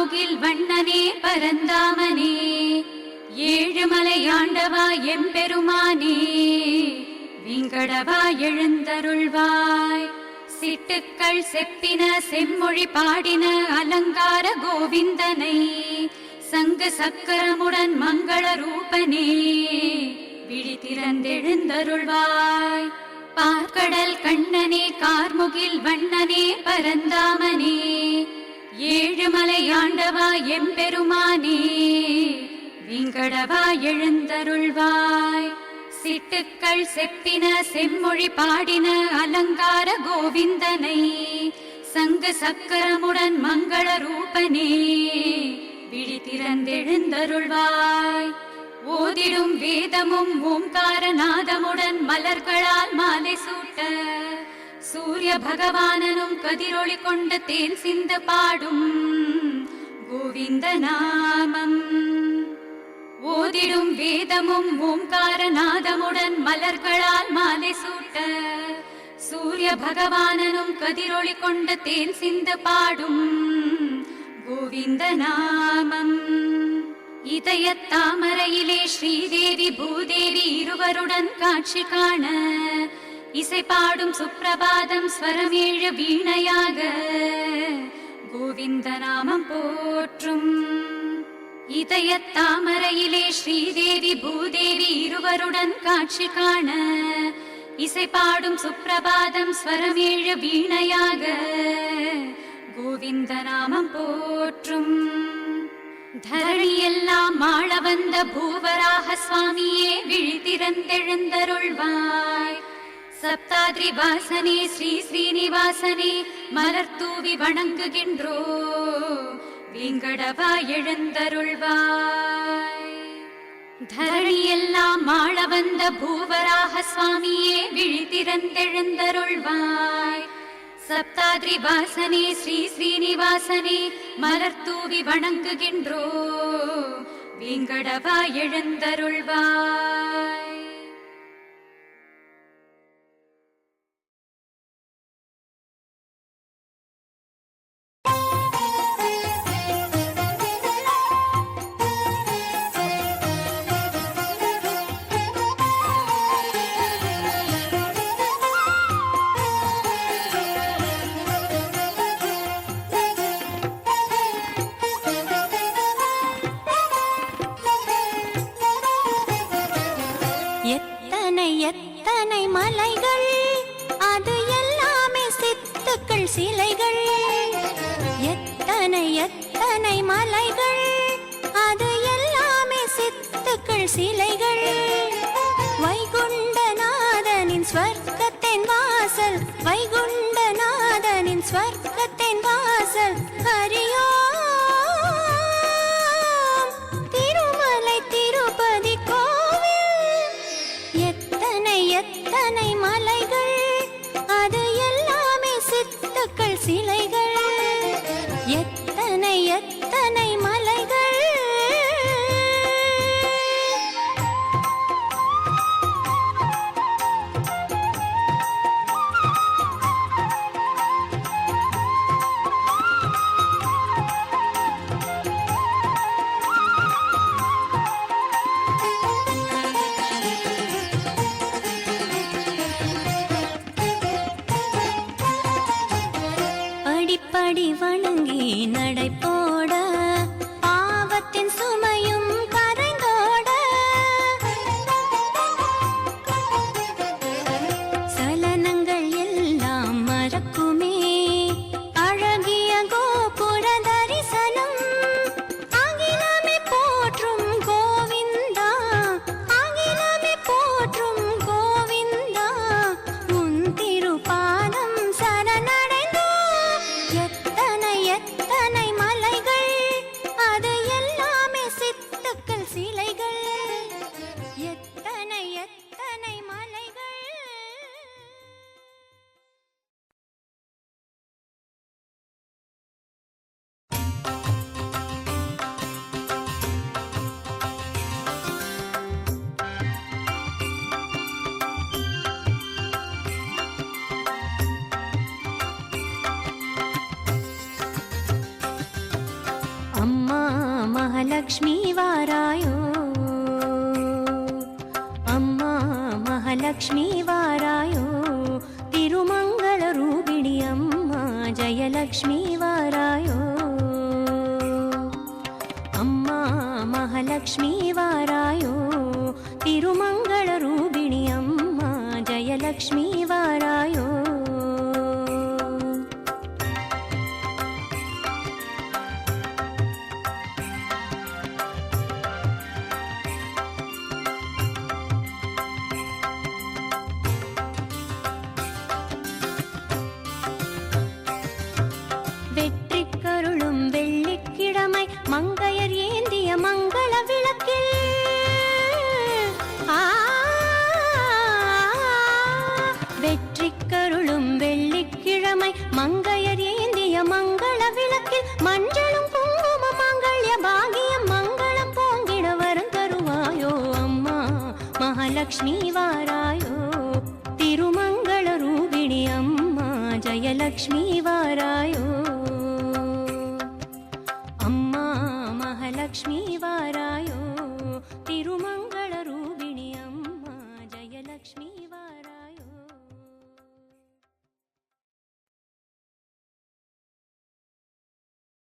கார்முகில் வண்ணனே பரந்தாமனே ஏழுமலையாண்டவா எம்பெருமானே விங்கடவா எழுந்தருள்வாய். சிட்டுக்கள் செப்பின செம்மொழி பாடின அலங்கார கோவிந்தனை சங்கு சக்கரமுடன் மங்கள ரூபனே விழி திறந்தெழுந்தருள்வாய். பார்க்கடல் கண்ணனே கார்முகில் வண்ணனே பரந்தாமனே ஏழுமலையாண்டவா எம்பெருமானே விங்கடவா எழுந்தருள்வாய். சிட்டுக்கள் செப்பின செம்மொழி பாடின அலங்கார கோவிந்தனை சங்கு சக்கரமுடன் மங்கள ரூபனே விழி திறந்தெழுந்தருள்வாய். ஓதிடும் வேதமும் ஓம்காரநாதமுடன் மலர்களால் மாலை சூட்ட சூரிய பகவானனும் கதிரொளி கொண்ட தேன் சிந்து பாடும் கோவிந்த நாமம். ஓதிடும் வேதமும் ஓம்காரநாதமுடன் மலர்களால் மாலை சூட்ட சூரிய பகவானனும் கதிரொளி கொண்ட தேன் சிந்து பாடும் கோவிந்த நாமம். இதய தாமரையிலே ஸ்ரீதேவி பூதேவி இருவருடன் காட்சி காண இசை பாடும் சுப்பிரபாதம் ஸ்வரமேழு வீணையாக கோவிந்த நாமம் போற்றும். இதய தாமரையிலே ஸ்ரீதேவி பூதேவி இருவருடன் காட்சி காண இசை பாடும் சுப்பிரபாதம் ஸ்வரமேழு வீணையாக கோவிந்த நாமம் போற்றும். தரணியெல்லாம் ஆள வந்த பூவராக சுவாமியே விழி திறந்தெழுந்தருள்வாய். சப்தாத்ரி வாசனே ஸ்ரீ ஸ்ரீனிவாசனே மலர் தூவி வணங்குகின்றோ விங்கடவா எழுந்தருள்வாய். தரணியெல்லாம் ஆள வந்த பூவராக சுவாமியே விழி திறந்தெழுந்தருள்வாய். சப்தாத்ரி வாசனே ஸ்ரீ ஸ்ரீனிவாசனே மலர் தூவி வணங்குகின்றோ விங்கடவா எழுந்தருள்வாய். எத்தனை மலைகள் அது எல்லாமே சித்துக்கள் சிலைகள். எத்தனை மலைகள் அது எல்லாமே சித்துக்கள் சிலைகள். வைகுண்டநாதனின் ஸ்வர்க்கத்தின் வாசல் வைகுண்டநாதனின் ஸ்வர்க்கத்தின் வாசல் ஹரியோ திருமலை திருப்பதி எத்தனை மலைகள் அது எல்லாமே சித்துக்கள் சிலைகள். எத்தனை மலைகள். படி வணங்கி நடை போட பாவத்தின் சுமையும் கரைந்தோட சலனங்கள் எல்லாம் மறக்குமே அழகிய கோபுர தரிசனம். ஆகிலமே போற்றும் கோவிந்தா ஆகிலமே போற்றும் கோவிந்தா உன் திருப்பாதம் சரணடைந்தோ. எத்தனை மகாலட்சுமி வாராயோ அம்மா மகாலட்சுமி வாராயோ திருமங்கள ரூபிணி அம்மா ஜெயலக்ஷ்மி வாராயோ அம்மா மகாலட்சுமி வாராயோ திருமங்கள ரூபிணி அம்மா ஜெயலக்ஷ்மி வாராயோ வெற்றிக்கருளும் வெள்ளிக்கிழமை மங்கையர் ஏந்திய மங்கள விளக்கில் வெற்றிக்கருளும் வெள்ளிக்கிழமை மங்கையர் ஏந்திய மங்கள விளக்கில் மஞ்சளும் குங்கும மங்கள்ய பாகியம் மங்களம் போங்கிட வரம் தருவாயோ அம்மா மகாலட்சுமி வாராயோ திருமங்கள ரூபிணி அம்மா ஜெயலக்ஷ்மி வாராயோ அம்மா மகாலட்சுமி